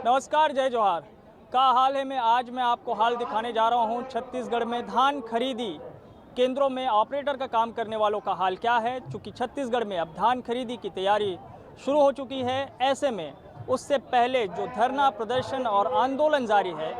नमस्कार, जय जोहार। का हाल है में आज मैं आपको हाल दिखाने जा रहा हूं छत्तीसगढ़ में धान खरीदी केंद्रों में ऑपरेटर का काम करने वालों का हाल क्या है। चूँकि छत्तीसगढ़ में अब धान खरीदी की तैयारी शुरू हो चुकी है, ऐसे में उससे पहले जो धरना प्रदर्शन और आंदोलन जारी है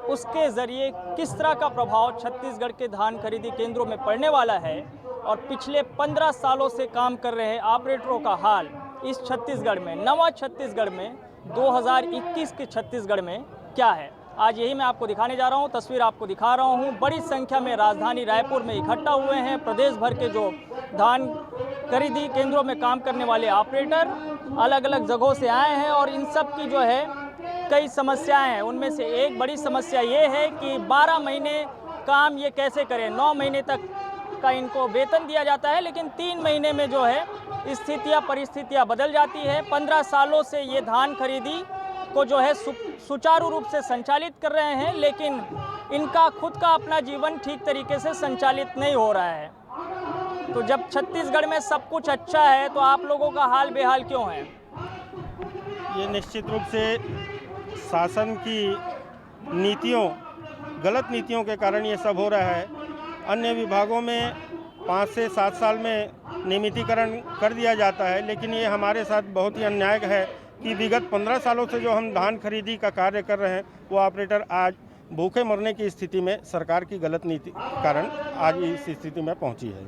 उसके ज़रिए किस तरह का प्रभाव छत्तीसगढ़ के धान खरीदी केंद्रों में पड़ने वाला है और पिछले 15 सालों से काम कर रहे ऑपरेटरों का हाल इस छत्तीसगढ़ में, नवा छत्तीसगढ़ में 2021 के छत्तीसगढ़ में क्या है, आज यही मैं आपको दिखाने जा रहा हूं। तस्वीर आपको दिखा रहा हूं। बड़ी संख्या में राजधानी रायपुर में इकट्ठा हुए हैं प्रदेश भर के जो धान खरीदी केंद्रों में काम करने वाले ऑपरेटर अलग अलग जगहों से आए हैं और इन सब की जो है कई समस्याएं हैं। उनमें से एक बड़ी समस्या ये है कि 12 महीने काम ये कैसे करें। 9 महीने तक का इनको वेतन दिया जाता है, लेकिन 3 महीने में जो है परिस्थितियां बदल जाती है। 15 सालों से ये धान खरीदी को जो है सुचारू रूप से संचालित कर रहे हैं, लेकिन इनका खुद का अपना जीवन ठीक तरीके से संचालित नहीं हो रहा है। तो जब छत्तीसगढ़ में सब कुछ अच्छा है तो आप लोगों का हाल बेहाल क्यों है? ये निश्चित रूप से शासन की नीतियों, गलत नीतियों के कारण ये सब हो रहा है। अन्य विभागों में 5 से 7 साल में नियमितीकरण कर दिया जाता है, लेकिन ये हमारे साथ बहुत ही अन्याय है कि विगत 15 सालों से जो हम धान खरीदी का कार्य कर रहे हैं वो ऑपरेटर आज भूखे मरने की स्थिति में सरकार की गलत नीति के कारण आज इस स्थिति में पहुंची है।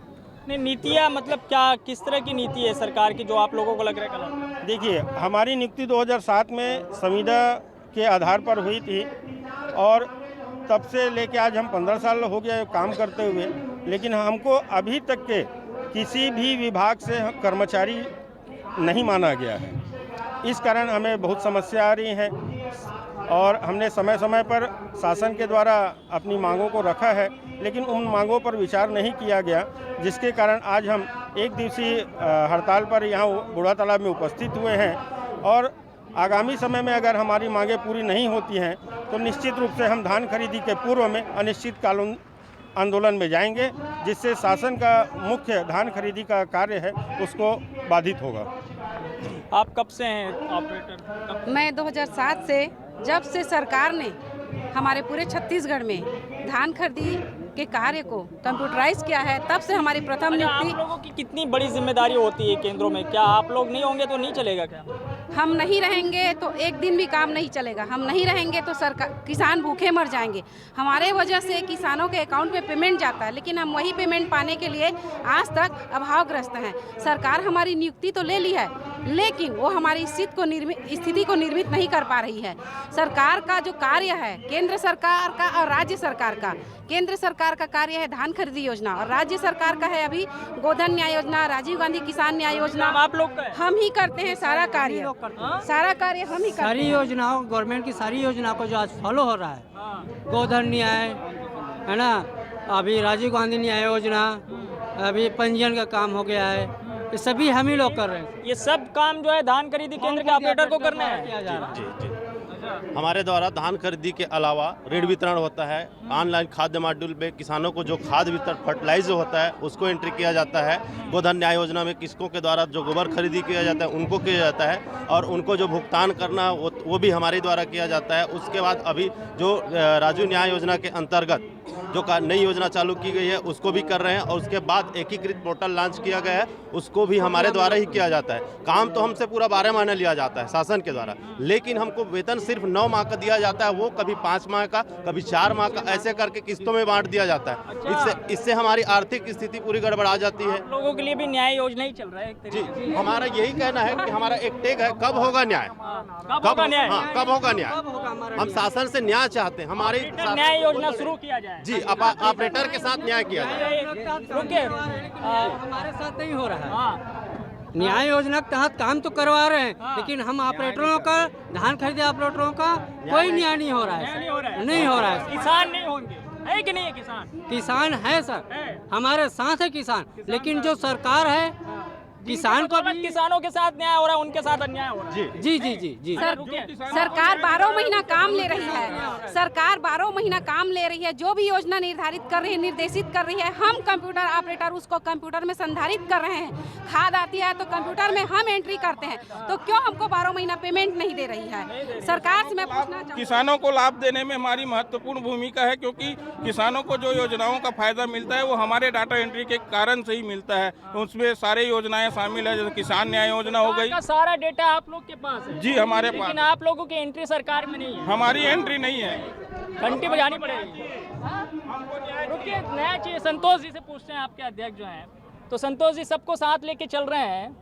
नहीं, नीतियाँ मतलब क्या, किस तरह की नीति है सरकार की जो आप लोगों को लग रहा है गलत? देखिए, हमारी नियुक्ति 2007 में संविदा के आधार पर हुई थी और तब से लेके आज हम 15 साल हो गया काम करते हुए, लेकिन हमको अभी तक के किसी भी विभाग से कर्मचारी नहीं माना गया है। इस कारण हमें बहुत समस्या आ रही है और हमने समय समय पर शासन के द्वारा अपनी मांगों को रखा है, लेकिन उन मांगों पर विचार नहीं किया गया, जिसके कारण आज हम एक दिवसीय हड़ताल पर यहाँ बूढ़ा तालाब में उपस्थित हुए हैं। और आगामी समय में अगर हमारी मांगें पूरी नहीं होती हैं तो निश्चित रूप से हम धान खरीदी के पूर्व में अनिश्चितकालीन आंदोलन में जाएंगे, जिससे शासन का मुख्य धान खरीदी का कार्य है उसको बाधित होगा। आप कब से हैं ऑपरेटर? मैं 2007 से, जब से सरकार ने हमारे पूरे छत्तीसगढ़ में धान खरीदी के कार्य को कंप्यूटराइज किया है, तब से हमारी प्रथम नियुक्ति। आप लोगों की कितनी बड़ी जिम्मेदारी होती है केंद्रों में? क्या आप लोग नहीं होंगे तो नहीं चलेगा क्या? हम नहीं रहेंगे तो एक दिन भी काम नहीं चलेगा। हम नहीं रहेंगे तो सरकार, किसान भूखे मर जाएंगे। हमारे वजह से किसानों के अकाउंट में पेमेंट जाता है, लेकिन हम वही पेमेंट पाने के लिए आज तक अभावग्रस्त हैं। सरकार हमारी नियुक्ति तो ले ली है, लेकिन वो हमारी स्थिति को निर्मित नहीं कर पा रही है। सरकार का जो कार्य है, केंद्र सरकार का और राज्य सरकार का, केंद्र सरकार का कार्य है धान खरीदी योजना और राज्य सरकार का है अभी गोधन न्याय योजना, राजीव गांधी किसान न्याय योजना। आप लोग हम ही करते हैं सारा कार्य, सारा कार्य हम ही करते हैं। सारी योजनाओं, गवर्नमेंट की सारी योजनाओं को जो आज फॉलो हो रहा है, गोधन न्याय है ना, अभी राजीव गांधी न्याय योजना, अभी पंजीयन का काम हो गया है, ये सभी हम ही लोग कर रहे हैं। ये सब काम जो है धान खरीदी केंद्र के ऑपरेटर को करना है। जी। हमारे द्वारा धान खरीदी के अलावा ऋण वितरण होता है, ऑनलाइन खाद्य मॉड्यूल में किसानों को जो खाद्य वितरण फर्टिलाइजर होता है उसको एंट्री किया जाता है। गोधन न्याय योजना में किसकों के द्वारा जो गोबर खरीदी किया जाता है उनको किया जाता है और उनको जो भुगतान करना वो भी हमारे द्वारा किया जाता है। उसके बाद अभी जो राजू न्याय योजना के अंतर्गत जो नई योजना चालू की गई है उसको भी कर रहे हैं और उसके बाद एकीकृत पोर्टल लॉन्च किया गया है, उसको भी हमारे द्वारा ही किया जाता है। काम तो हमसे पूरा 12 महीने लिया जाता है शासन के द्वारा, लेकिन हमको वेतन सिर्फ 9 माह का दिया जाता है, वो कभी 5 माह का, कभी 4 माह का, ऐसे करके किस्तों में बांट दिया जाता है। इससे हमारी आर्थिक स्थिति पूरी गड़बड़ा जाती है। लोगों के लिए भी न्याय योजना ही चल रहा है जी, हमारा यही कहना है कि हमारा एक टेक है, कब होगा न्याय, कब होगा न्याय। हम शासन से न्याय चाहते हैं, हमारी न्याय योजना शुरू किया जाए। जी, ऑपरेटर के साथ न्याय किया जाए। हमारे साथ नहीं हो रहा है। न्याय योजना के तहत काम तो करवा रहे हैं, लेकिन हम ऑपरेटरों का, धान खरीदे ऑपरेटरों का कोई न्याय नहीं हो रहा है। नहीं हो रहा है। किसान नहीं होंगे, है कि नहीं है? किसान है सर, हमारे साथ है किसान, लेकिन जो सरकार है किसान को भी किसानों के साथ न्याय हो रहा है, उनके साथ अन्याय हो रहा है। जी जी जी जी सरकार 12 महीना काम ले रही है। सरकार 12 महीना काम ले रही है। जो भी योजना निर्धारित कर रही है, निर्देशित कर रही है, हम कंप्यूटर ऑपरेटर उसको कंप्यूटर में संधारित कर रहे हैं। खाद आती है तो कंप्यूटर में हम एंट्री करते हैं, तो क्यों हमको 12 महीना पेमेंट नहीं दे रही है? सरकार से मैं पूछना चाहूँ, किसानों को लाभ देने में हमारी महत्वपूर्ण भूमिका है, क्योंकि किसानों को जो योजनाओं का फायदा मिलता है वो हमारे डाटा एंट्री के कारण से ही मिलता है। उसमें सारे योजनाएं शामिल है, जैसे किसान न्याय योजना हो गई। का सारा डेटा आप लोग के पास है? जी हमारे पास। लेकिन आप लोगों की एंट्री सरकार में नहीं है। हमारी एंट्री नहीं है, घंटी बजानी पड़ेगी। रुकिए, नया चीज संतोष जी से पूछते हैं, आपके अध्यक्ष जो हैं। तो संतोष जी, सबको साथ लेके चल रहे हैं,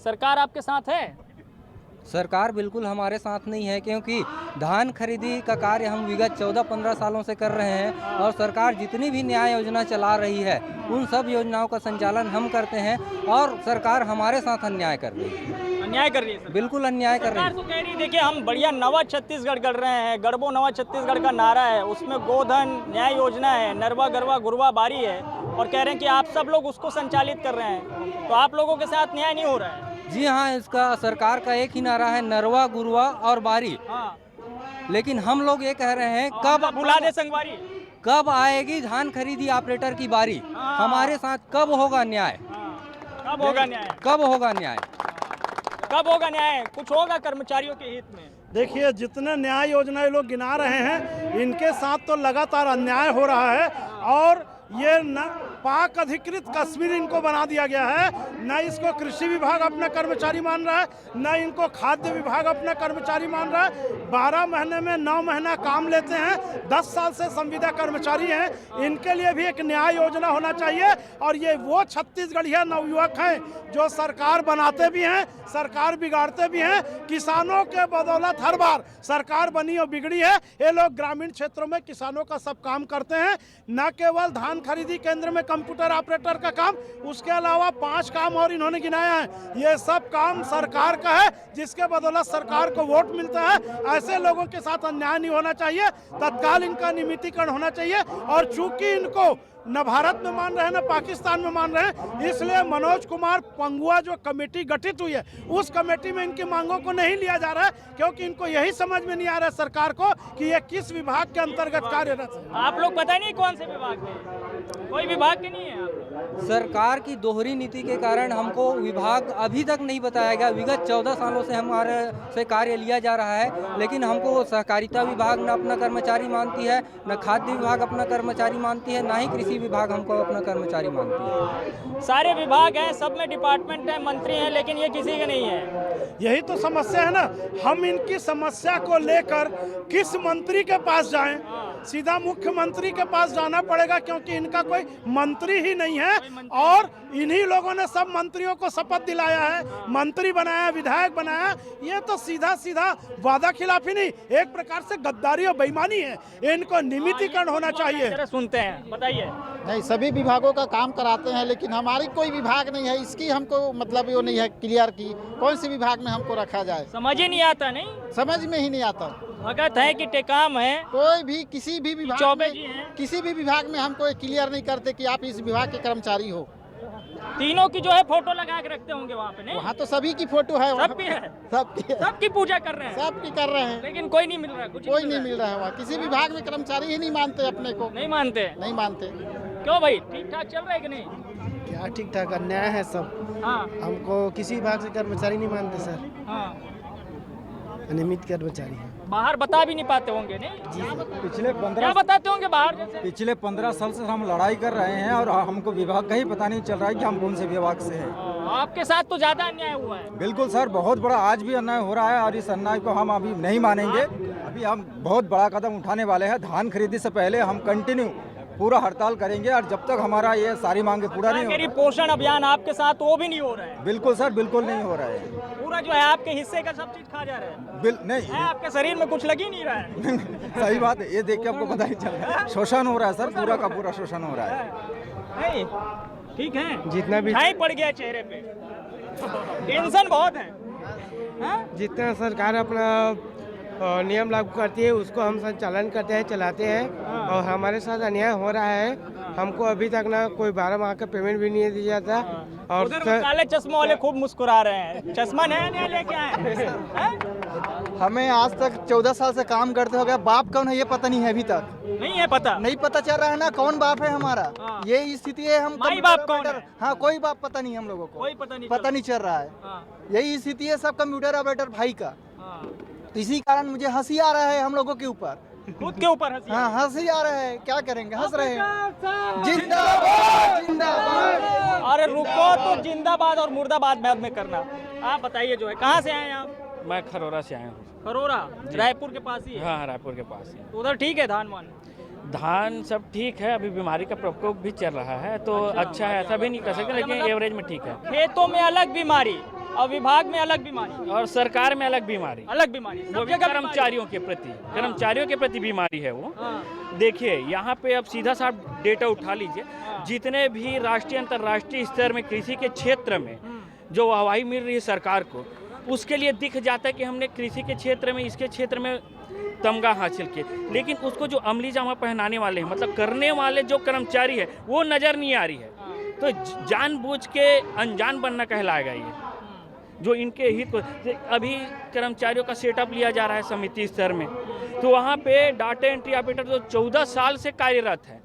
सरकार आपके साथ है? सरकार बिल्कुल हमारे साथ नहीं है, क्योंकि धान खरीदी का कार्य हम विगत 14-15 सालों से कर रहे हैं और सरकार जितनी भी न्याय योजना चला रही है उन सब योजनाओं का संचालन हम करते हैं और सरकार हमारे साथ अन्याय कर रही है। अन्याय कर रही है सरकार? बिल्कुल अन्याय कर रही सरकार है। तो कह रही, देखिए हम बढ़िया नवा छत्तीसगढ़ कर रहे हैं, गढ़बो नवा छत्तीसगढ़ का नारा है, उसमें गोधन न्याय योजना है, नरवा गरवा गुरवा बारी है, और कह रहे हैं कि आप सब लोग उसको संचालित कर रहे हैं, तो आप लोगों के साथ न्याय नहीं हो रहा है। जी हाँ, इसका सरकार का एक ही नारा है, नरवा गुरवा और बारी। हाँ, लेकिन हम लोग ये कह रहे हैं कब बुला दे संगवारी, कब आएगी धान खरीदी ऑपरेटर की बारी? हाँ। हमारे साथ कब होगा न्याय? कब होगा न्याय? कब होगा न्याय? कब होगा न्याय? कुछ होगा कर्मचारियों के हित में? देखिए, जितने न्याय योजनाएं लोग गिना रहे हैं, इनके साथ तो लगातार अन्याय हो रहा है और ये न पाक अधिकृत कश्मीर इनको बना दिया गया है। न इसको कृषि विभाग अपना कर्मचारी मान रहा है, न इनको खाद्य विभाग अपना कर्मचारी मान रहा है। 12 महीने में 9 महीना काम लेते हैं, 10 साल से संविदा कर्मचारी हैं। इनके लिए भी एक न्याय योजना होना चाहिए। और ये वो छत्तीसगढ़िया नवयुवक हैं जो सरकार बनाते भी हैं, सरकार बिगाड़ते भी हैं। किसानों के बदौलत हर बार सरकार बनी और बिगड़ी है। ये लोग ग्रामीण क्षेत्रों में किसानों का सब काम करते हैं, न केवल धान खरीदी केंद्र में कंप्यूटर ऑपरेटर का काम, उसके अलावा 5 काम और इन्होंने गिनाया है। ये सब काम सरकार का है, जिसके बदौलत सरकार को वोट मिलता है। ऐसे लोगों के साथ अन्याय नहीं होना चाहिए, तत्काल इनका नियमितीकरण होना चाहिए। और चूंकि इनको न भारत में मान रहे हैं न पाकिस्तान में मान रहे हैं, इसलिए मनोज कुमार पंगुआ जो कमेटी गठित हुई है, उस कमेटी में इनकी मांगों को नहीं लिया जा रहा है, क्योंकि इनको यही समझ में नहीं आ रहा है सरकार को कि ये किस विभाग के अंतर्गत कार्यरत है। आप लोग पता नहीं कौन से विभाग में? कोई विभाग के नहीं है आप? सरकार की दोहरी नीति के कारण हमको विभाग अभी तक नहीं बताया गया। विगत 14 सालों से हमारे से कार्य लिया जा रहा है, लेकिन हमको सहकारिता विभाग न अपना कर्मचारी मानती है, न खाद्य विभाग अपना कर्मचारी मानती है, न ही कृषि विभाग हमको अपना कर्मचारी मानती है। सारे विभाग हैं, सब में डिपार्टमेंट है, मंत्री हैं, लेकिन ये किसी के नहीं है। यही तो समस्या है ना। हम इनकी समस्या को लेकर किस मंत्री के पास जाएं? सीधा मुख्यमंत्री के पास जाना पड़ेगा, क्योंकि इनका कोई मंत्री ही नहीं है। और इन्हीं लोगों ने सब मंत्रियों को शपथ दिलाया है, मंत्री बनाया, विधायक बनाया। ये तो सीधा सीधा वादा खिलाफी नहीं, एक प्रकार से गद्दारी और बेईमानी है। इनको नियमितीकरण होना चाहिए। सुनते हैं, बताइए। नहीं, सभी विभागों का काम कराते हैं, लेकिन हमारी कोई विभाग नहीं है, इसकी हमको मतलब वो नहीं है क्लियर की कौन से विभाग में हमको रखा जाए। समझ ही नहीं आता। नहीं समझ में ही नहीं आता। भगत है कि टेकाम है, कोई भी किसी भी विभाग चौबे में, जी हैं। किसी भी विभाग में हमको क्लियर नहीं करते कि आप इस विभाग के कर्मचारी हो। तीनों की जो है फोटो लगा के रखते होंगे वहाँ पे। नहीं, वहाँ तो सभी की फोटो है, सबकी है, सबकी सबकी पूजा कर रहे हैं, सबकी कर रहे हैं, लेकिन कोई नहीं मिल रहा है, कुछ कोई नहीं मिल रहा है। वहाँ किसी विभाग में कर्मचारी ही नहीं मानते अपने को, नहीं मानते। नहीं मानते। क्यों भाई, ठीक ठाक चल रहा है कि नहीं? क्या ठीक ठाक, अन्याय है सब। हाँ हमको किसी विभाग से कर्मचारी नहीं मानते सर, हाँ, अनियमित कर्मचारी है। बाहर बता भी नहीं पाते होंगे। नहीं, पिछले क्या 15 बताते होंगे बाहर जैसे? पिछले 15 साल से हम लड़ाई कर रहे हैं और हमको विभाग का ही पता नहीं चल रहा है कि हम कौन से विभाग से हैं। आपके साथ तो ज्यादा अन्याय हुआ है। बिल्कुल सर, बहुत बड़ा आज भी अन्याय हो रहा है और इस अन्याय को हम अभी नहीं मानेंगे। अभी हम बहुत बड़ा कदम उठाने वाले हैं। धान खरीदी से पहले हम कंटिन्यू पूरा हड़ताल करेंगे और जब तक हमारा ये सारी मांगे पूरा नहीं हो। पोषण अभियान आपके साथ वो भी नहीं हो रहा है। बिल्कुल सर, बिल्कुल नहीं हो रहा है। पूरा जो है आपके हिस्से का सब चीज खा जा रहा है। नहीं है, आपके शरीर में कुछ लग ही नहीं रहा है। सही बात है, ये देख के आपको पता ही चल रहा है। शोषण हो रहा है सर, पूरा का पूरा शोषण हो रहा है। नहीं, ठीक है, जितना भी छाई पड़ गया चेहरे पे, टेंशन बहुत है। जितना सरकार अपना नियम लागू करती है उसको हम संचालन करते हैं, चलाते हैं, और हमारे साथ अन्याय हो रहा है हमको अभी तक ना कोई 12 माह का पेमेंट भी नहीं दिया जाता। और उधर वो काले चश्मों वाले खूब मुस्कुरा रहे हैं, चश्मा नया नया लेके आए हैं? हमें आज तक 14 साल से काम करते हो गया, बाप कौन है ये पता नहीं है अभी तक। नहीं है पता? नहीं पता चल रहा है ना कौन बाप है हमारा। यही स्थिति है। हम माई बाप कौन है? हाँ, कोई बाप पता नहीं हम लोगों को, कोई पता नहीं चल रहा है। यही स्थिति है सब कंप्यूटर ऑपरेटर भाई का। तो इसी कारण मुझे हंसी आ रहा है हम लोगों के ऊपर, खुद के ऊपर हंसी। हाँ हंसी आ रहा है, क्या करेंगे, हंस रहे हैं। जिंदाबाद जिंदाबाद। अरे रुको तो जिंदाबाद और मुर्दाबाद बाद में करना। आप बताइए जो है, कहाँ से आए आप? मैं खरोरा से आया हूँ। खरोरा रायपुर के पास ही है? हाँ, रायपुर के पास ही। तो उधर ठीक है धान मान? धान सब ठीक है, अभी बीमारी का प्रकोप भी चल रहा है तो अच्छा है, ऐसा भी नहीं कर सकते, लेकिन एवरेज में ठीक है। खेतों में अलग बीमारी और विभाग में अलग बीमारी और सरकार में अलग बीमारी, वो भी कर्मचारियों के प्रति बीमारी है वो। देखिए यहाँ पे अब सीधा सा डेटा उठा लीजिए, जितने भी राष्ट्रीय अंतर्राष्ट्रीय स्तर में कृषि के क्षेत्र में जो वाहवाही मिल रही है सरकार को, उसके लिए दिख जाता है कि हमने कृषि के क्षेत्र में, इसके क्षेत्र में तमगा हासिल किए, लेकिन उसको जो अमली जामा पहनाने वाले हैं, मतलब करने वाले जो कर्मचारी है, वो नज़र नहीं आ रही है। तो जानबूझ के अनजान बनना कहलाएगा ये, जो इनके हित को। अभी कर्मचारियों का सेटअप लिया जा रहा है समिति स्तर में, तो वहाँ पे डाटा एंट्री ऑपरेटर जो 14 साल से कार्यरत है।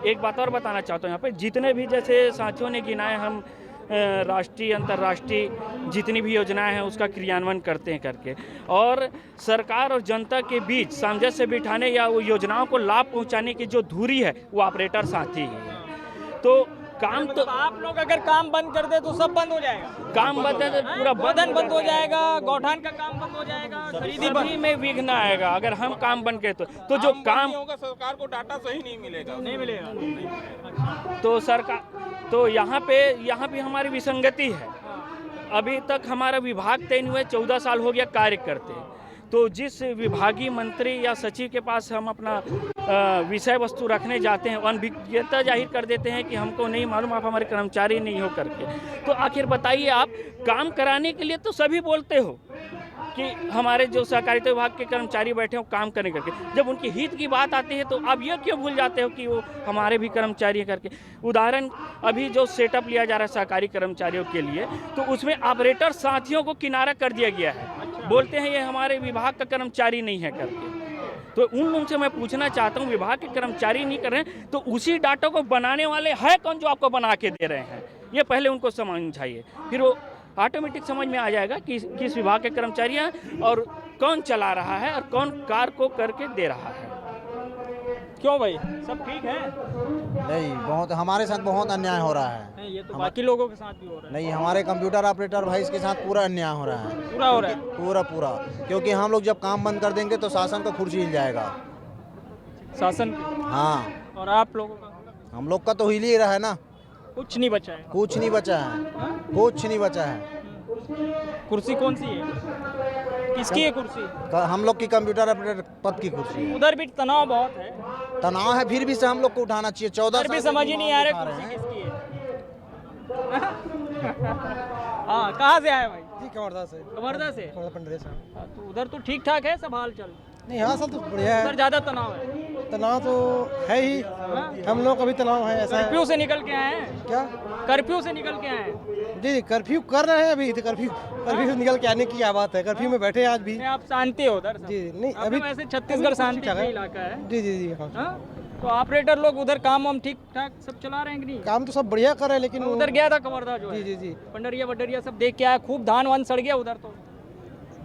एक बात और बताना चाहता हूँ, यहाँ पे जितने भी जैसे साथियों ने गिनाए, हम राष्ट्रीय अंतर्राष्ट्रीय जितनी भी योजनाएं हैं उसका क्रियान्वयन करते हैं करके, और सरकार और जनता के बीच सामंजस्य बिठाने या वो योजनाओं को लाभ पहुंचाने की जो धुरी है वो ऑपरेटर साथी ही है। तो काम तो आप लोग अगर काम बंद कर दे तो सब बंद हो जाएगा? काम बंद है तो पूरा बदन बंद हो जाएगा, गौठान का काम बंद हो जाएगा, खरीदी सभी में विघ्न आएगा अगर हम काम बंद करें तो जो काम होगा सरकार को डाटा सही नहीं मिलेगा। तो सरकार तो यहाँ पे हमारी विसंगति है। अभी तक हमारा विभाग तय हुए 14 साल हो गया कार्य करते हैं, तो जिस विभागीय मंत्री या सचिव के पास हम अपना विषय वस्तु रखने जाते हैं, अनभिज्ञता जाहिर कर देते हैं कि हमको नहीं मालूम, आप हमारे कर्मचारी नहीं हो करके। तो आखिर बताइए, आप काम कराने के लिए तो सभी बोलते हो कि हमारे जो सहकारिता विभाग के कर्मचारी बैठे हो काम करने करके, जब उनकी हित की बात आती है तो आप ये क्यों भूल जाते हो कि वो हमारे भी कर्मचारी हैं करके। उदाहरण, अभी जो सेटअप लिया जा रहा है सहकारी कर्मचारियों के लिए, तो उसमें ऑपरेटर साथियों को किनारा कर दिया गया है, बोलते हैं ये हमारे विभाग का कर्मचारी नहीं है करके। तो उन लोगों से मैं पूछना चाहता हूँ, विभाग के कर्मचारी नहीं कर रहे हैं तो उसी डाटा को बनाने वाले है कौन जो आपको बना के दे रहे हैं, ये पहले उनको समझाइए, फिर वो ऑटोमेटिक समझ में आ जाएगा कि किस विभाग के कर्मचारी हैं और कौन चला रहा है और कौन कार्य को करके दे रहा है। क्यों भाई, सब ठीक है? नहीं, बहुत हमारे साथ बहुत अन्याय हो रहा है। नहीं, ये तो बाकी लोगों के साथ भी हो रहा है। नहीं, हमारे कंप्यूटर ऑपरेटर भाई इसके साथ पूरा अन्याय हो रहा है। पूरा हो रहा है? पूरा, क्योंकि हम लोग जब काम बंद कर देंगे तो शासन का कुर्सी हिल जाएगा। शासन? हाँ। और आप लोगों का? हम लोग का तो हिल ही रहा है ना, कुछ नहीं बचा है? कुछ नहीं बचा है, कुछ नहीं बचा है। कुर्सी कौन सी है, किसकी है कुर्सी? हम लोग की कंप्यूटर ऑपरेटर पद की कुर्सी है। उधर भी तनाव बहुत है। तनाव है, फिर भी से हम लोग को उठाना चाहिए। 14 साल भी समझ ही नहीं आ रहा कुर्सी किसकी है। हाँ, कहाँ से आए भाई? जी, कवर्धा से। कवर्धा से? पंडरी से। तो उधर तो ठीक ठाक है सब हाल चल? नहीं, हाँ सब तो बढ़िया है। उधर ज्यादा तनाव है? तनाव तो है ही, हम लोग का भी तनाव है। ऐसा कर्फ्यू से निकल के आए हैं? क्या कर्फ्यू से निकल के आए हैं? जी, कर्फ्यू कर रहे हैं अभी, तो कर्फ्यू से निकल के आने की क्या बात है, कर्फ्यू में बैठे आज भी। आप शांति हो उधर? जी नहीं, अभी वैसे छत्तीसगढ़ शांति का इलाका है। जी। हाँ, तो ऑपरेटर लोग उधर काम हम ठीक ठाक सब चला रहे हैं कि नहीं? काम तो सब बढ़िया कर रहे हैं, लेकिन उधर गया था कवर्धा जो है। जी। पंडरिया वडरिया सब देख के आया, खूब धान वान सड़ गया उधर। तो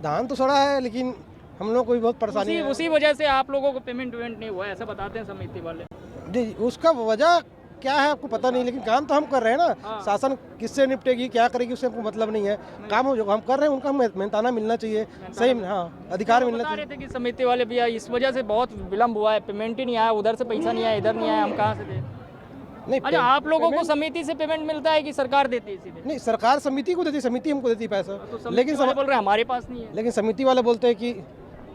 धान तो सड़ा है, लेकिन हम लोग को भी बहुत परेशानी है। उसी वजह से आप लोगों को पेमेंट नहीं हुआ, ऐसा बताते हैं समिति वाले। जी, उसका वजह क्या है आपको पता नहीं, लेकिन काम तो हम कर रहे हैं ना। शासन किससे निपटेगी, क्या करेगी, उससे हमको मतलब नहीं है। काम जो हम कर रहे हैं उनका मेहनताना मिलना चाहिए, सही। हाँ, अधिकार मिलना चाहिए। बता रहे थे कि समिति वाले भैया इस वजह से बहुत विलम्ब हुआ है, पेमेंट ही नहीं आया, उधर से पैसा नहीं आया, इधर नहीं आया, हम कहाँ से दें? नहीं, अच्छा, आप लोगों को समिति से पेमेंट मिलता है कि सरकार देती है सीधे? नहीं, सरकार समिति को देती है, समिति हमको देती है पैसा। तो लेकिन बोल रहे हैं हमारे पास नहीं है। लेकिन समिति वाले बोलते हैं कि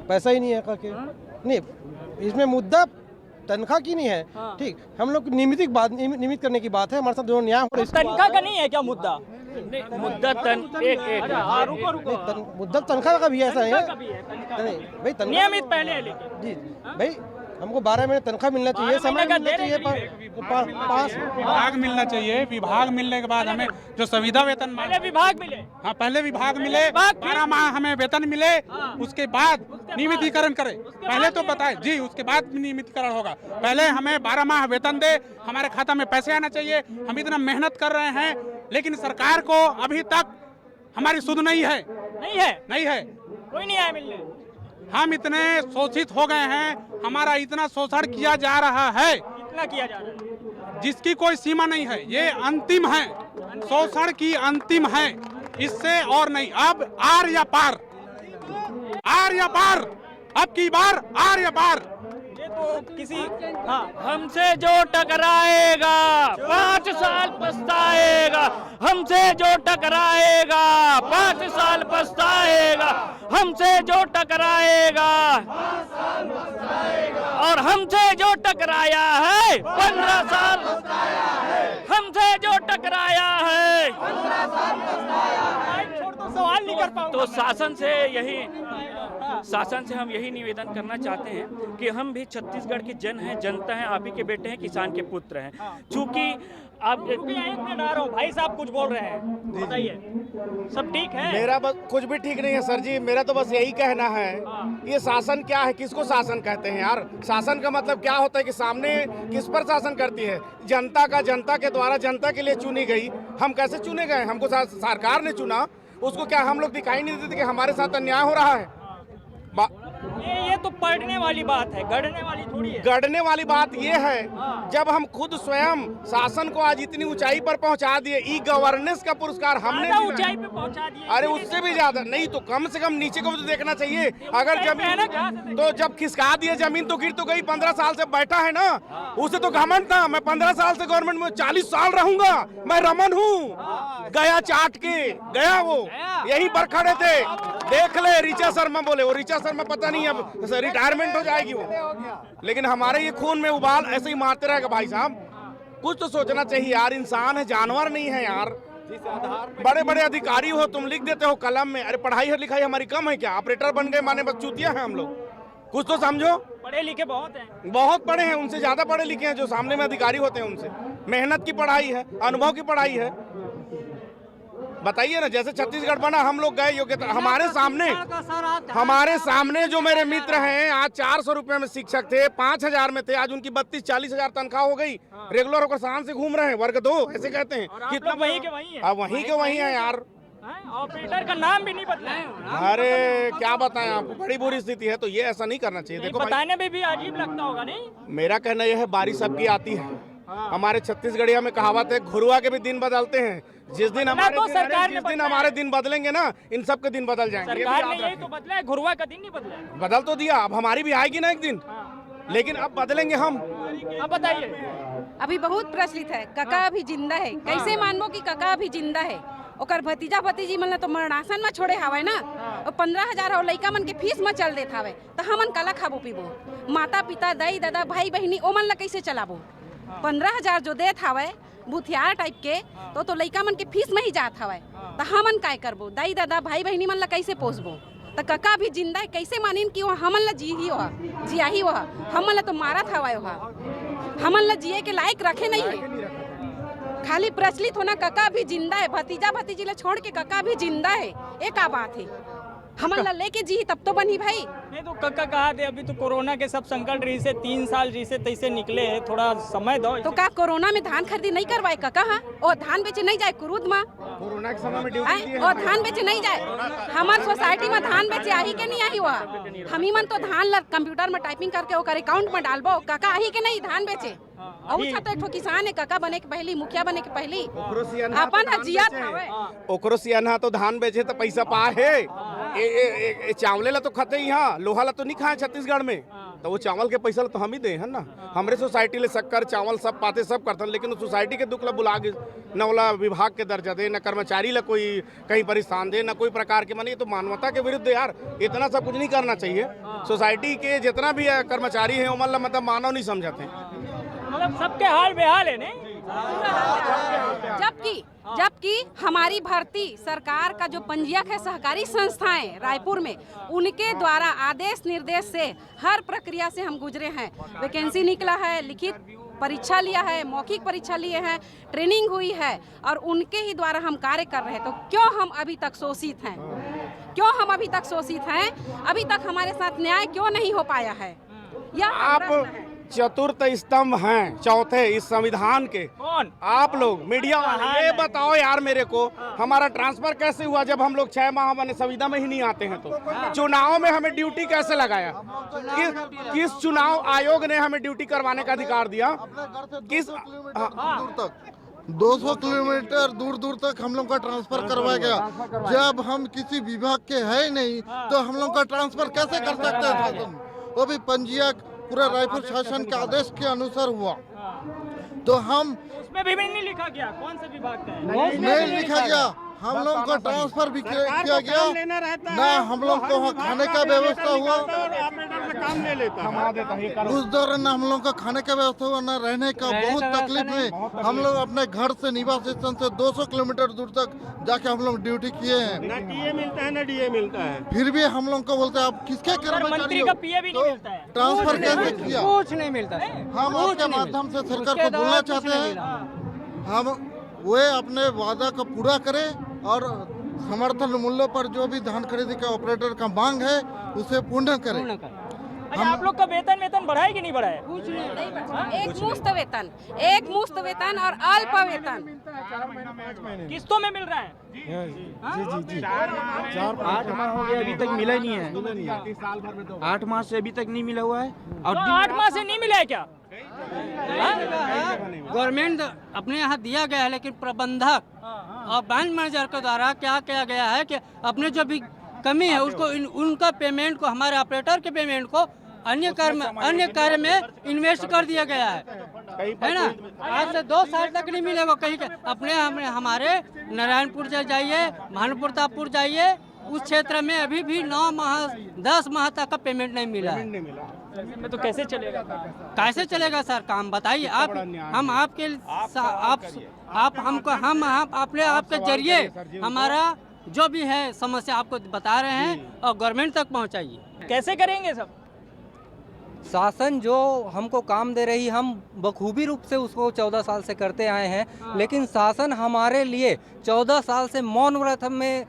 पैसा ही नहीं है करके। नहीं, इसमें मुद्दा तनख्वाह की नहीं है। ठीक, हम लोग नियमित करने की बात है, हमारे साथ जो न्याय हो रहा है। तनख्वाह का नहीं है क्या मुद्दा? मुद्दा मुद्दा तनख्वाह का भी ऐसा है। नहीं भाई, नियमित पहले है, लेकिन जी भाई हमको 12 महीने तनख्वाह मिलना चाहिए, समय मिलना चाहिए, विभाग मिलना चाहिए। विभाग मिलने के बाद हमें जो संविदा वेतन पहले विभाग मिले। हाँ, पहले विभाग मिले, 12 माह हमें वेतन मिले, उसके बाद नियमितीकरण करे। पहले तो बताए जी, उसके बाद नियमितीकरण होगा। पहले हमें 12 माह वेतन दे, हमारे खाता में पैसे आना चाहिए। हम इतना मेहनत कर रहे हैं, लेकिन सरकार को अभी तक हमारी सुध नहीं है। नहीं है, कोई नहीं आया मिलने। हम इतने शोषित हो गए हैं, हमारा इतना शोषण किया जा रहा है, इतना किया जा रहा है जिसकी कोई सीमा नहीं है। ये अंतिम है, शोषण की अंतिम है, इससे और नहीं। अब आर या पार, आर या पार, अब की बार आर या पार। ये तो किसी हमसे जो टकराएगा 5 साल पछताएगा, हमसे जो टकराएगा 5 साल पछताएगा, हमसे जो टकराएगा और हमसे जो टकराया है 15 साल, हमसे जो टकराया है 15 साल सवाल नहीं कर पाऊंगा। तो शासन से हम यही निवेदन करना चाहते हैं कि हम भी छत्तीसगढ़ के जन हैं, जनता हैं, आप ही के बेटे हैं, किसान के पुत्र हैं। चूंकि आप भाई साहब कुछ बोल रहे हैं, बताइए सब ठीक है? मेरा बस कुछ भी ठीक नहीं है सर जी, मेरा तो बस यही कहना है, ये शासन क्या है, किसको शासन कहते हैं यार? शासन का मतलब क्या होता है कि सामने किस पर शासन करती है? जनता का, जनता के द्वारा जनता के लिए चुनी गई। हम कैसे चुने गए? हमको सरकार ने चुना, उसको क्या हम लोग दिखाई नहीं देते कि हमारे साथ अन्याय हो रहा है? ये तो पढ़ने वाली बात है, गढ़ने वाली थोड़ी है। गढ़ने वाली बात ये है, जब हम खुद स्वयं शासन को आज इतनी ऊंचाई पर पहुंचा दिए, ई गवर्नेंस का पुरस्कार हमने ऊंचाई पे पहुंचा दिए। अरे उससे भी ज्यादा नहीं तो कम से कम नीचे को भी तो देखना चाहिए। अगर जमीन तो जब खिसका दिए जमीन तो गिर तो गई, 15 साल से बैठा है ना, उसे तो घमंड था। मैं 15 साल से गवर्नमेंट में 40 साल रहूंगा, मैं रमन हूँ। गया चाट के गया, वो यहीं पर खड़े थे, देख ले। ऋचा शर्मा बोले, वो ऋचा शर्मा पता नहीं अब रिटायरमेंट हो जाएगी वो, लेकिन हमारे ये खून में उबाल ऐसे ही मारते रहेगा। भाई साहब कुछ तो सोचना चाहिए यार, इंसान है, जानवर नहीं है यार। बड़े बड़े अधिकारी हो, तुम लिख देते हो कलम में। अरे पढ़ाई लिखाई हमारी कम है क्या? ऑपरेटर बन गए माने बस चूतिया हैं हम लोग? कुछ तो समझो। पढ़े लिखे बहुत हैं, बहुत पढ़े हैं, उनसे ज्यादा पढ़े लिखे हैं जो सामने में अधिकारी होते हैं। उनसे मेहनत की पढ़ाई है, अनुभव की पढ़ाई है। बताइए ना, जैसे छत्तीसगढ़ बना, हम लोग गए योग्यता, हमारे सामने जो मेरे मित्र हैं, आज 400 रुपए में शिक्षक थे, 5000 में थे, आज उनकी 32-40 हजार तनख्वाह हो गई। रेगुलर होकर शान से घूम रहे हैं, वर्ग 2 ऐसे कहते हैं। कितना वहीं के वहीं है? अब वहीं के वहीं है यार। ऑपरेटर का नाम भी नहीं बताया। अरे क्या बताएं आपको, बड़ी बुरी स्थिति है। तो ये ऐसा नहीं करना चाहिए। देखो बताने में भी अजीब लगता होगा नहीं? मेरा कहना यह है, बारिश सबकी आती है। हमारे छत्तीसगढ़िया में कहावत है, घुरुआ के भी दिन बदलते हैं। जिस दिन हमारे दिन बदलेंगे ना, इन सब के दिन बदल जाएंगे। सरकार ने यही तो बदला है, घुरुआ का दिन नहीं बदला है। बदल तो दिया, अब हमारी भी आएगी ना एक दिन, लेकिन अब बदलेंगे हम। अब बताइए। अभी बहुत प्रचलित है, कका अभी जिंदा है। कैसे मानबो कि कका अभी जिंदा है? ओकर भतीजा भतीजी मन तो मरणासन में छोड़े हवे ना, और 15,000 लइका मन के फीस में चल देत हवे, तो हमन काला खाबो पीबो? माता पिता, दाई दादा, भाई बहनी, ओमन ला कैसे चलाबो? 15,000 जो देत हवे भूथियार टाइप के, तो लइका मन के फीस में ही जात हवे, तो हमन काय करबो? दाई दादा भाई बहनी मन ला कैसे पोसबो? तो कका भी जिंदा है, कैसे मानिन कि वो हमन ला जिया ही वह हमन ला तो मारत हवा, हमन ला जिए के लायक रखे नहीं है। खाली प्रचलित होना, कका भी जिंदा है, भतीजा भतीजी ला छोड़ के कका भी जिंदा है, ये का बात है? हमन ला लेके जी तब तो बनी भाई। नहीं तो कक्का कहा थे, अभी तो कोरोना के सब संकट रही से 3 साल रही से तैसे निकले है, थोड़ा समय दो। तो का कोरोना में धान खरीदी नहीं करवाए कक्का? हाँ, और धान बेचे नहीं जाए कुरूद में? कोरोना के समय में ड्यूटी और धान बेचे नहीं जाए? हमार सोसाइटी में धान बेचे आही के नहीं आही हुआ? हम ही मन तो धान ला कंप्यूटर में टाइपिंग करके ओकर अकाउंट में डालबो, कक्का आही के नहीं धान बेचे? और तो एक किसान है, कक्का बने के पहली, मुखिया बने के पहली, अपन हजिया था। ओकरो सियाना तो धान बेचे तो पैसा पा है। चावले ला तो खाते यहाँ, लोहा ला तो नहीं खाए छत्तीसगढ़ में, तो वो चावल के पैसा तो हम ही दे है ना। हमारे सोसाइटी ले शक्कर चावल सब पाते, सब करते, लेकिन उस सोसाइटी के दुख ला बुला के न वाला विभाग के दर्जा दे, न कर्मचारी ला कोई कहीं परिस्थान दे, न कोई प्रकार के। माने तो मानवता के विरुद्ध यार, इतना सब कुछ नहीं करना चाहिए। सोसाइटी के जितना भी कर्मचारी है, उमर ला मतलब मानव नहीं समझाते। मतलब सबके हाल बेहाल है नहीं? जबकि हमारी भर्ती सरकार का जो पंजीयक है सहकारी संस्थाएं रायपुर में, उनके द्वारा आदेश निर्देश से हर प्रक्रिया से हम गुजरे हैं। वैकेंसी निकला है, लिखित परीक्षा लिया है, मौखिक परीक्षा लिए हैं, ट्रेनिंग हुई है और उनके ही द्वारा हम कार्य कर रहे हैं। तो क्यों हम अभी तक शोषित हैं? क्यों हम अभी तक शोषित हैं? अभी तक हमारे साथ न्याय क्यों नहीं हो पाया है? या आप चतुर्थ स्तंभ हैं, चौथे इस संविधान के। कौन? आप लोग मीडिया वाले, ये बताओ यार मेरे को, हमारा ट्रांसफर कैसे हुआ जब हम लोग 6 माह बने संविदा में ही नहीं आते हैं? तो चुनाव में हमें ड्यूटी कैसे लगाया? किस चुनाव आयोग ने हमें ड्यूटी करवाने का अधिकार दिया? किस 200 किलोमीटर दूर दूर तक हम लोग का ट्रांसफर करवाया गया। जब हम किसी विभाग के है ही नहीं तो हम लोग का ट्रांसफर कैसे कर सकते हैं शासन? वो भी पंजीयक पूरा रायपुर शासन के आदेश के अनुसार हुआ। तो हम उसमें भी नहीं लिखा गया कौन से विभाग का है? नहीं लिखा गया। हम लोग का ट्रांसफर भी किया गया ना, हम लोग को वहाँ खाने का व्यवस्था हुआ, उस दौरान हम लोग का खाने का व्यवस्था हुआ ना, रहने का बहुत तकलीफ में हम लोग अपने घर से निवास स्थान से 200 किलोमीटर दूर तक जाके हम लोग ड्यूटी किए हैं। ना टीए मिलता है ना डीए मिलता है। फिर भी हम लोग को बोलते हैं आप किसके मंत्री का पीए भी नहीं मिलता है, ट्रांसफर कैसे किया? कुछ नहीं मिलता। हम आपके माध्यम से सरकार को बोलना चाहते हैं, हम वे अपने वादा को पूरा करें और समर्थन मूल्य पर जो भी धान खरीदी का ऑपरेटर का मांग है उसे पूर्ण करें। अच्छा, आप लोग का वेतन बढ़ा है कि नहीं बढ़ा है? कुछ नहीं। एक मुफ्त वेतन और अल्प वेतन किस्तों में मिल रहा है। जी 8 माह हो गया अभी तक मिला ही नहीं है। 8 माह से अभी तक नहीं मिला हुआ है। और 8 माह से नहीं मिला है क्या? गवर्नमेंट अपने यहाँ दिया गया है, लेकिन प्रबंधक और बैंक मैनेजर के द्वारा क्या किया गया है कि अपने जो भी कमी है उसको उनका पेमेंट को, हमारे ऑपरेटर के पेमेंट को अन्य कार्य में इन्वेस्ट कर दिया गया है ना। आज से 2 साल तक नहीं मिलेगा कहीं के। अपने हमारे नारायणपुर जाइए, भानुप्रतापपुर जाइए, उस क्षेत्र में अभी भी 9 माह 10 माह तक का पेमेंट नहीं मिला है। में तो कैसे चलेगा? कैसे चलेगा सर काम? बताइए आप। हम आपके आप हमको हम अपने आपके जरिए हमारा जो भी है समस्या आपको बता रहे हैं और गवर्नमेंट तक पहुंचाइए। कैसे करेंगे सब? शासन जो हमको काम दे रही, हम बखूबी रूप से उसको 14 साल से करते आए हैं, लेकिन शासन हमारे लिए 14 साल से मौन व्रत में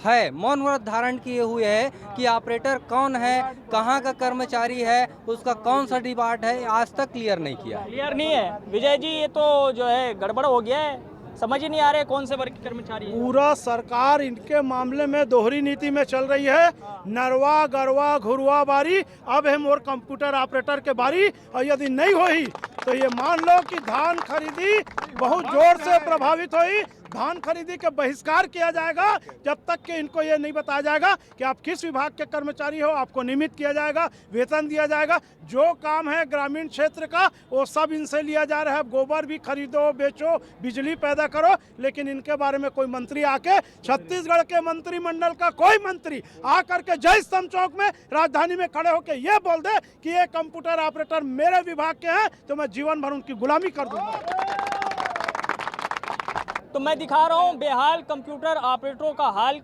है, मौन व्रत धारण किए हुए है कि ऑपरेटर कौन है, कहाँ का कर्मचारी है, उसका कौन सा डिपार्ट है, आज तक क्लियर नहीं किया। क्लियर नहीं है विजय जी, ये तो जो है गड़बड़ हो गया है, समझ ही नहीं आ रहे कौन से वर्ग के कर्मचारी है। पूरा सरकार इनके मामले में दोहरी नीति में चल रही है। नरवा गरवा घुरवा बारी, अब है मोर कंप्यूटर ऑपरेटर के बारी। और यदि नहीं हुई तो ये मान लो कि धान खरीदी बहुत जोर से प्रभावित हुई। धान खरीदी के बहिष्कार किया जाएगा जब तक कि इनको ये नहीं बताया जाएगा कि आप किस विभाग के कर्मचारी हो। आपको नियमित किया जाएगा, वेतन दिया जाएगा। जो काम है ग्रामीण क्षेत्र का वो सब इनसे लिया जा रहा है। गोबर भी खरीदो, बेचो, बिजली पैदा करो, लेकिन इनके बारे में कोई मंत्री आके, छत्तीसगढ़ के मंत्रिमंडल का कोई मंत्री आकर के जय स्तंभ चौक में राजधानी में खड़े होकर ये बोल दे कि ये कंप्यूटर ऑपरेटर मेरे विभाग के हैं तो मैं जीवन भर उनकी गुलामी कर दूंगा। तो मैं दिखा रहा हूँ बेहाल कंप्यूटर ऑपरेटरों का हाल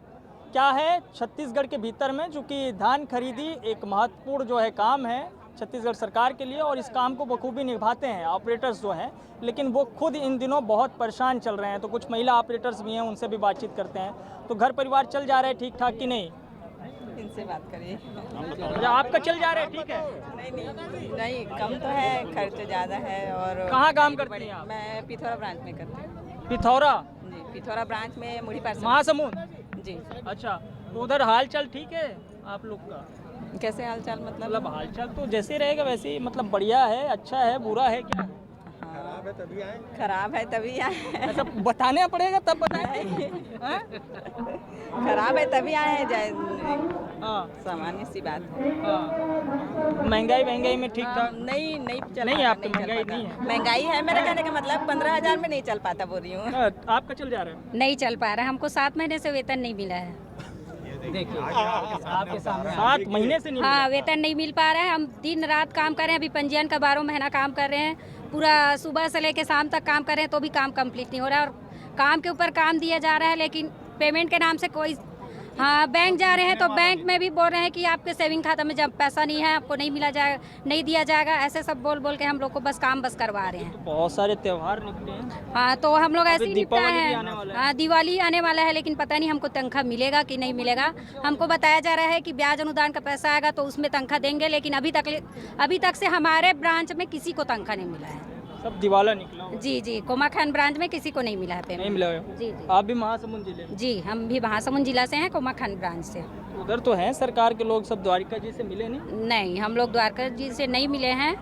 क्या है छत्तीसगढ़ के भीतर में। चूँकि धान खरीदी एक महत्वपूर्ण जो है काम है छत्तीसगढ़ सरकार के लिए और इस काम को बखूबी निभाते हैं ऑपरेटर्स जो हैं, लेकिन वो खुद इन दिनों बहुत परेशान चल रहे हैं। तो कुछ महिला ऑपरेटर्स भी हैं, उनसे भी बातचीत करते हैं। तो घर परिवार चल जा रहे हैं ठीक ठाक कि नहीं? इनसे बात करिए। आपका चल जा रहा है ठीक है? नहीं कम तो है, खर्च ज़्यादा है। और कहाँ काम करती हैं आप? मैं पिथौरा ब्रांच में करती हूँ। पिथौरा? जी, पिथौरा ब्रांच में मुड़ी पास महासमुंद। जी। अच्छा, तो उधर हाल चाल ठीक है आप लोग का? कैसे हाल चाल मतलब हाल चाल तो जैसे रहेगा वैसे ही, मतलब बढ़िया है, अच्छा है, बुरा है क्या? खराब है तभी आए। खराब है तभी आए। ऐसा बताना पड़ेगा तब बताएंगे। खराब है तभी आए हैं, सामान्य सी बात है। महंगाई में ठीक ठाक नहीं चल नहीं, आपकी महंगाई नहीं है? महंगाई है, मेरे कहने का मतलब 15,000 में नहीं चल पाता, बोल रही हूँ। आपका चल जा रहा है? नहीं चल पा रहा है, हमको 7 महीने से वेतन नहीं मिला है। देखिए आपके सामने 7 महीने से नहीं हाँ, वेतन नहीं मिल पा रहा है। हम दिन रात काम कर रहे हैं, अभी पंजीयन का 12 महीना काम कर रहे हैं, पूरा सुबह से लेके शाम तक काम कर रहे हैं तो भी काम कंप्लीट नहीं हो रहा है, और काम के ऊपर काम दिया जा रहा है लेकिन पेमेंट के नाम से कोई, हाँ बैंक जा रहे हैं तो बैंक में भी बोल रहे हैं कि आपके सेविंग खाता में जब पैसा नहीं है आपको नहीं मिला जाएगा, नहीं दिया जाएगा, ऐसे सब बोल बोल के हम लोग को बस काम करवा रहे हैं। तो बहुत सारे त्यौहार निकले हैं। हाँ तो हम लोग ऐसे ही निपटा दीपावली भी है। आने वाला है। हाँ दिवाली आने वाला है लेकिन पता नहीं हमको तनख्वाह मिलेगा कि नहीं मिलेगा। हमको बताया जा रहा है कि ब्याज अनुदान का पैसा आएगा तो उसमें तनख्वाह देंगे, लेकिन अभी तक से हमारे ब्रांच में किसी को तनख्वाह नहीं मिला है। सब दिवाला निकला। जी जी, कोमाखान ब्रांच में किसी को नहीं मिला है पेमेंट। नहीं मिला है। जी जी। आप भी महासमुंद जिले? जी हम भी महासमुंद जिला से हैं, कोमाखान ब्रांच से। उधर तो हैं सरकार के लोग, सब द्वारिका जी से मिले नहीं? नहीं, हम लोग द्वारका जी से नहीं मिले हैं।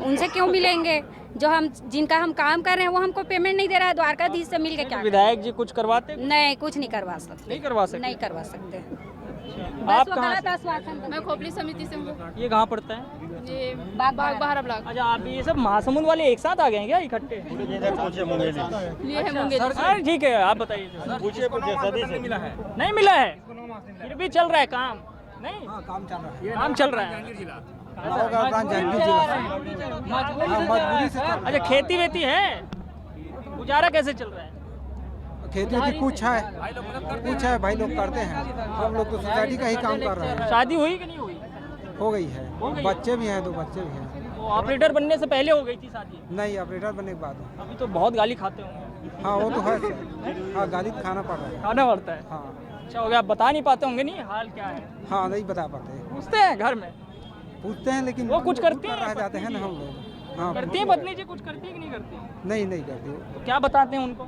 उनसे क्यों मिलेंगे? जो हम जिनका हम काम कर रहे हैं वो हमको पेमेंट नहीं दे रहा है, द्वारकाधीश से मिल के क्या? विधायक जी कुछ करवाते? नहीं, कुछ नहीं करवा सकते। नहीं करवा सकते? नहीं करवा सकते। आप कहाँ से? मैं खोपली समिति से हूँ। ये कहाँ पड़ता है? ये बाग बहारा ब्लॉक। अच्छा, आप ये सब महासमुंद वाले एक साथ आ गए हैं क्या इकट्ठे? ये है मुंगेली। सर ठीक है, आप बताइए। नहीं मिला है। नहीं मिला है, फिर भी चल रहा है काम? नहीं काम चल रहा है। काम चल रहा है। अच्छा, खेती वेती है, गुजारा कैसे चल रहा है? खेती वेती कुछ है भाई लोग करते हैं, हम लोग तो सोसाइटी का ही काम कर रहे हैं। शादी हुई कि नहीं हुई? हो गई है, बच्चे भी हैं, 2 बच्चे भी हैं। वो ऑपरेटर बनने से पहले हो गई थी शादी? नहीं, ऑपरेटर बनने के बाद। अभी तो बहुत गाली खाते होंगे। हाँ वो तो है सर, हाँ गाली खाना पड़ रहा है। खाना पड़ता है? हाँ। अच्छा हो गया, आप बता नहीं पाते होंगे नहीं हाल क्या है? हाँ नहीं बता पाते। पूछते हैं घर में? पूछते हैं लेकिन वो कुछ करती हैं? रह जाते हैं ना हम लोग। हाँ करती है पत्नी जी, कुछ करती है कि नहीं करती? नहीं करती। तो क्या बताते हैं उनको?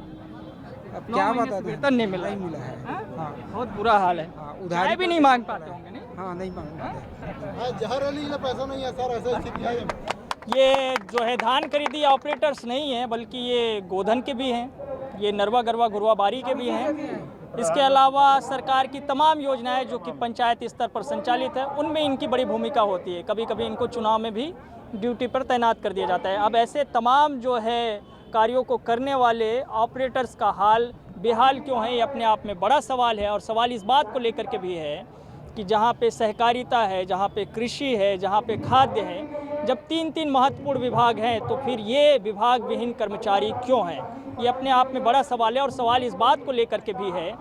अब क्या बताते हैं? वेतन नहीं मिला? नहीं मिला है। हाँ बहुत बुरा हाल है। उधारी भी नहीं मांग पाते होंगे नहीं? हाँ नहीं मांग पाते। जहर अली का पैसा नहीं है सर, ऐसा स्थिति है। ये जो है धान खरीदी ऑपरेटर्स नहीं हैं, बल्कि ये गोधन के भी हैं, ये नरवा गरवा गुरवा बारी के भी हैं। इसके अलावा सरकार की तमाम योजनाएं जो कि पंचायत स्तर पर संचालित है, उनमें इनकी बड़ी भूमिका होती है। कभी कभी इनको चुनाव में भी ड्यूटी पर तैनात कर दिया जाता है। अब ऐसे तमाम जो है कार्यों को करने वाले ऑपरेटर्स का हाल बेहाल क्यों है, ये अपने आप में बड़ा सवाल है। और सवाल इस बात को लेकर के भी है कि जहाँ पे सहकारिता है, जहाँ पे कृषि है, जहाँ पे खाद्य है, जब 3 महत्वपूर्ण विभाग हैं तो फिर ये विभाग विहीन कर्मचारी क्यों हैं, ये अपने आप में बड़ा सवाल है। और सवाल इस बात को लेकर के भी है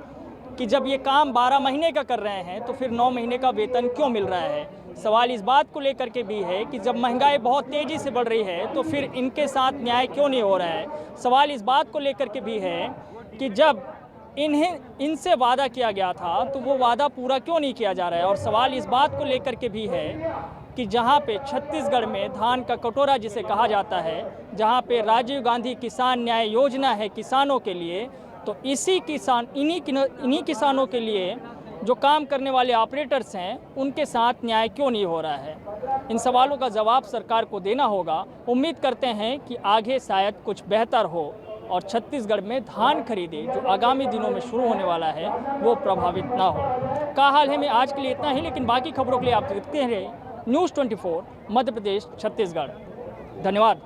कि जब ये काम 12 महीने का कर रहे हैं तो फिर 9 महीने का वेतन क्यों मिल रहा है। सवाल इस बात को लेकर के भी है कि जब महंगाई बहुत तेज़ी से बढ़ रही है तो फिर इनके साथ न्याय क्यों नहीं हो रहा है। सवाल इस बात को लेकर के भी है कि जब इनसे वादा किया गया था तो वो वादा पूरा क्यों नहीं किया जा रहा है। और सवाल इस बात को लेकर के भी है कि जहाँ पे छत्तीसगढ़ में धान का कटोरा जिसे कहा जाता है, जहाँ पे राजीव गांधी किसान न्याय योजना है किसानों के लिए, तो इन्हीं किसानों के लिए जो काम करने वाले ऑपरेटर्स हैं उनके साथ न्याय क्यों नहीं हो रहा है। इन सवालों का जवाब सरकार को देना होगा। उम्मीद करते हैं कि आगे शायद कुछ बेहतर हो और छत्तीसगढ़ में धान खरीदी जो आगामी दिनों में शुरू होने वाला है वो प्रभावित ना हो। का हाल है में आज के लिए इतना ही, लेकिन बाकी खबरों के लिए आप देखते रहिए न्यूज़ 24 मध्य प्रदेश छत्तीसगढ़। धन्यवाद।